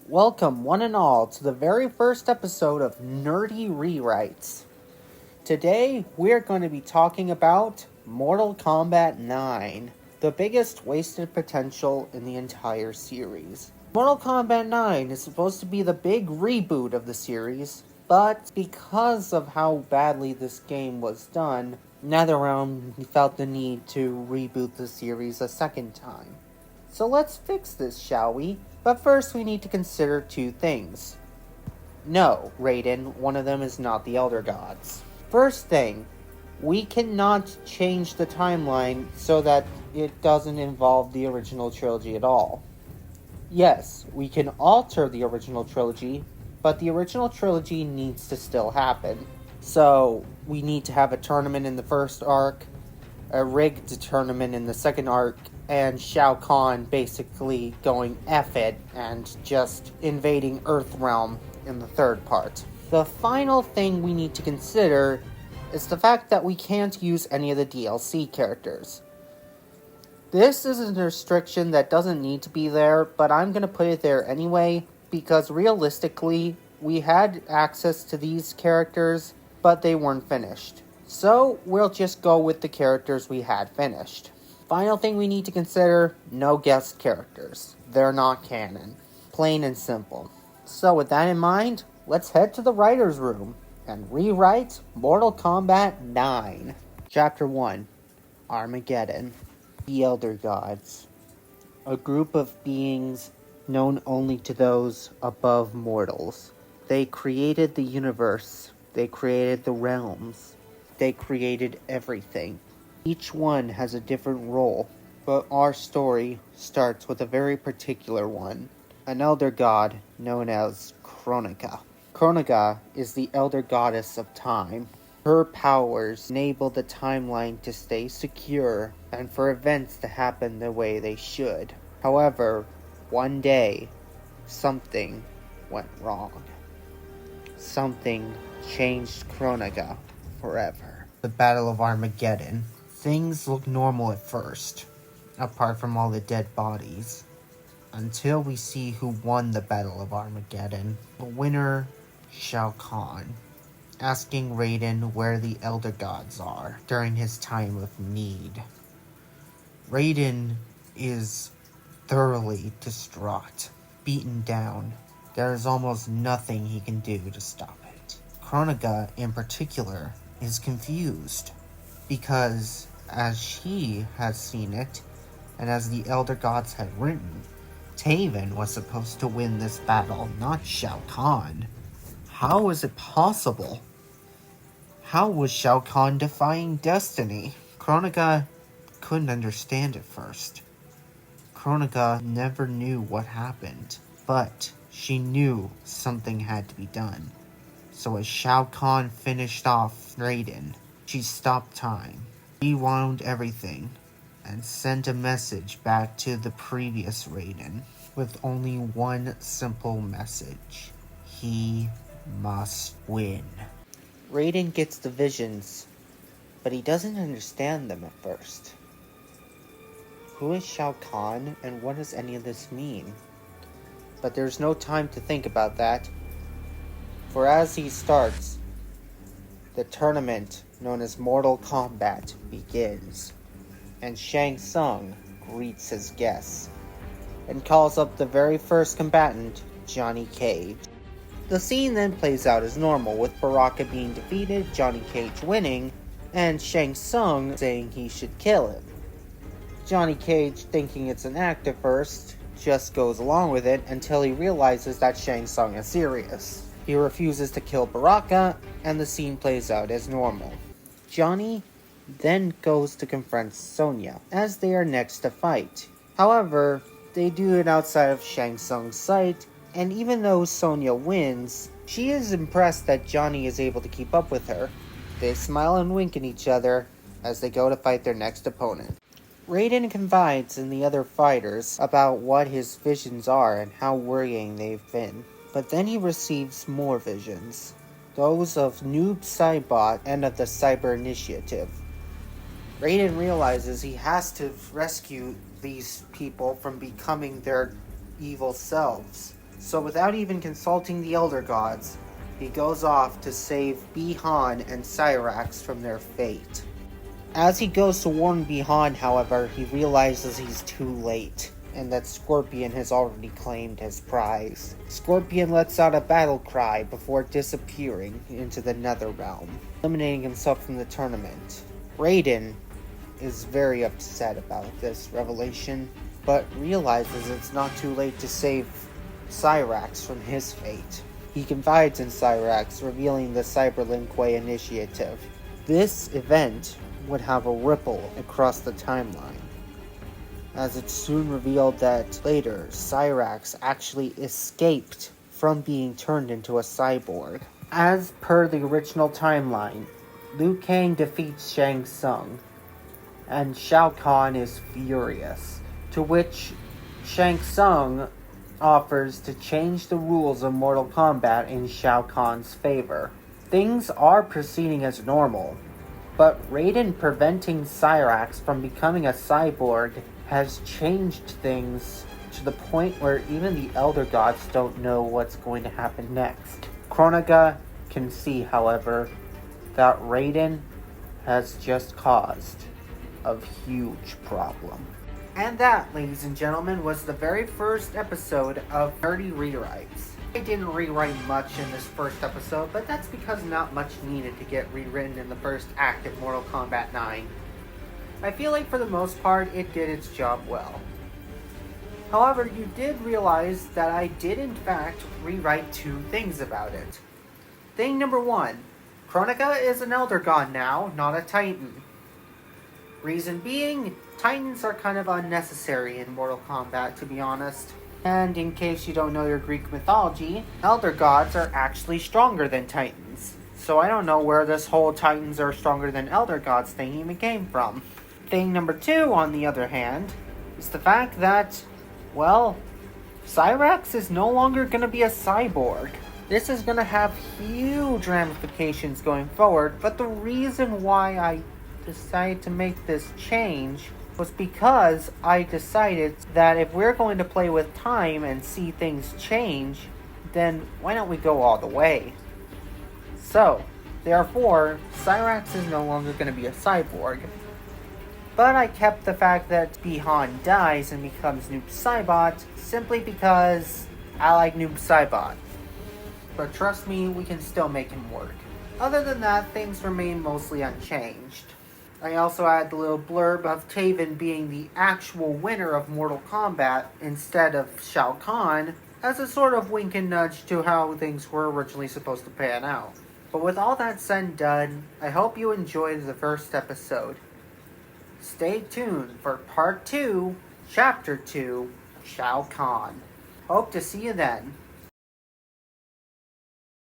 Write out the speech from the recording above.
Welcome, one and all, to the very first episode of Nerdy Rewrites. Today, we're going to be talking about Mortal Kombat 9, the biggest wasted potential in the entire series. Mortal Kombat 9 is supposed to be the big reboot of the series, but because of how badly this game was done, NetherRealm felt the need to reboot the series a second time. So let's fix this, shall we? But first we need to consider two things. No, Raiden, one of them is not the Elder Gods. First thing, we cannot change the timeline so that it doesn't involve the original trilogy at all. Yes, we can alter the original trilogy, but the original trilogy needs to still happen. So, we need to have a tournament in the first arc, a rigged tournament in the second arc, and Shao Kahn basically going F it and just invading Earthrealm in the third part. The final thing we need to consider is the fact that we can't use any of the DLC characters. This is a restriction that doesn't need to be there, but I'm going to put it there anyway, because realistically, we had access to these characters, but they weren't finished. So, we'll just go with the characters we had finished. Final thing we need to consider, no guest characters. They're not canon. Plain and simple. So with that in mind, let's head to the writer's room and rewrite Mortal Kombat 9. Chapter 1, Armageddon. The Elder Gods. A group of beings known only to those above mortals. They created the universe. They created the realms. They created everything. Each one has a different role, but our story starts with a very particular one. An elder god known as Kronika. Kronika is the elder goddess of time. Her powers enable the timeline to stay secure and for events to happen the way they should. However, one day, something went wrong. Something changed Kronika forever. The Battle of Armageddon. Things look normal at first, apart from all the dead bodies, until we see who won the Battle of Armageddon. The winner, Shao Kahn, asking Raiden where the Elder Gods are during his time of need. Raiden is thoroughly distraught, beaten down. There is almost nothing he can do to stop it. Kronika, in particular, is confused, because as she has seen it, and as the Elder Gods had written, Taven was supposed to win this battle, not Shao Kahn. How was it possible? How was Shao Kahn defying destiny? Kronika couldn't understand at first. Kronika never knew what happened, but she knew something had to be done. So as Shao Kahn finished off Raiden, she stopped time, rewound everything, and sent a message back to the previous Raiden with only one simple message. He must win. Raiden gets the visions, but he doesn't understand them at first. Who is Shao Kahn, and what does any of this mean? But there's no time to think about that, for as he starts, the tournament known as Mortal Kombat begins, and Shang Tsung greets his guests, and calls up the very first combatant, Johnny Cage. The scene then plays out as normal, with Baraka being defeated, Johnny Cage winning, and Shang Tsung saying he should kill him. Johnny Cage, thinking it's an act at first, just goes along with it until he realizes that Shang Tsung is serious. He refuses to kill Baraka, and the scene plays out as normal. Johnny then goes to confront Sonya, as they are next to fight. However, they do it outside of Shang Tsung's sight, and even though Sonya wins, she is impressed that Johnny is able to keep up with her. They smile and wink at each other as they go to fight their next opponent. Raiden confides in the other fighters about what his visions are and how worrying they've been. But then he receives more visions, those of Noob Saibot and of the Cyber Initiative. Raiden realizes he has to rescue these people from becoming their evil selves. So without even consulting the Elder Gods, he goes off to save Bi-Han and Cyrax from their fate. As he goes to warn Bi-Han, however, he realizes he's too late, and that Scorpion has already claimed his prize. Scorpion lets out a battle cry before disappearing into the Netherrealm, eliminating himself from the tournament. Raiden is very upset about this revelation, but realizes it's not too late to save Cyrax from his fate. He confides in Cyrax, revealing the Cyberlinkway Initiative. This event would have a ripple across the timeline, as it's soon revealed that later, Cyrax actually escaped from being turned into a cyborg. As per the original timeline, Liu Kang defeats Shang Tsung, and Shao Kahn is furious, to which Shang Tsung offers to change the rules of Mortal Kombat in Shao Kahn's favor. Things are proceeding as normal, but Raiden preventing Cyrax from becoming a cyborg has changed things to the point where even the Elder Gods don't know what's going to happen next. Kronika can see, however, that Raiden has just caused a huge problem. And that, ladies and gentlemen, was the very first episode of Nerdy Rewrites. I didn't rewrite much in this first episode, but that's because not much needed to get rewritten in the first act of Mortal Kombat 9. I feel like for the most part, it did its job well. However, you did realize that I did in fact rewrite two things about it. Thing number one, Kronika is an Elder God now, not a Titan. Reason being, Titans are kind of unnecessary in Mortal Kombat, to be honest. And in case you don't know your Greek mythology, Elder Gods are actually stronger than Titans. So I don't know where this whole Titans are stronger than Elder Gods thing even came from. Thing number two, on the other hand, is the fact that, well, Cyrax is no longer going to be a cyborg. This is going to have huge ramifications going forward, but the reason why I decided to make this change was because I decided that if we're going to play with time and see things change, then why don't we go all the way? So, therefore, Cyrax is no longer going to be a cyborg. But I kept the fact that Bi-Han dies and becomes Noob Saibot simply because I like Noob Saibot. But trust me, we can still make him work. Other than that, things remain mostly unchanged. I also add the little blurb of Taven being the actual winner of Mortal Kombat instead of Shao Kahn, as a sort of wink and nudge to how things were originally supposed to pan out. But with all that said and done, I hope you enjoyed the first episode. Stay tuned for Part 2, Chapter 2, Shao Kahn. Hope to see you then.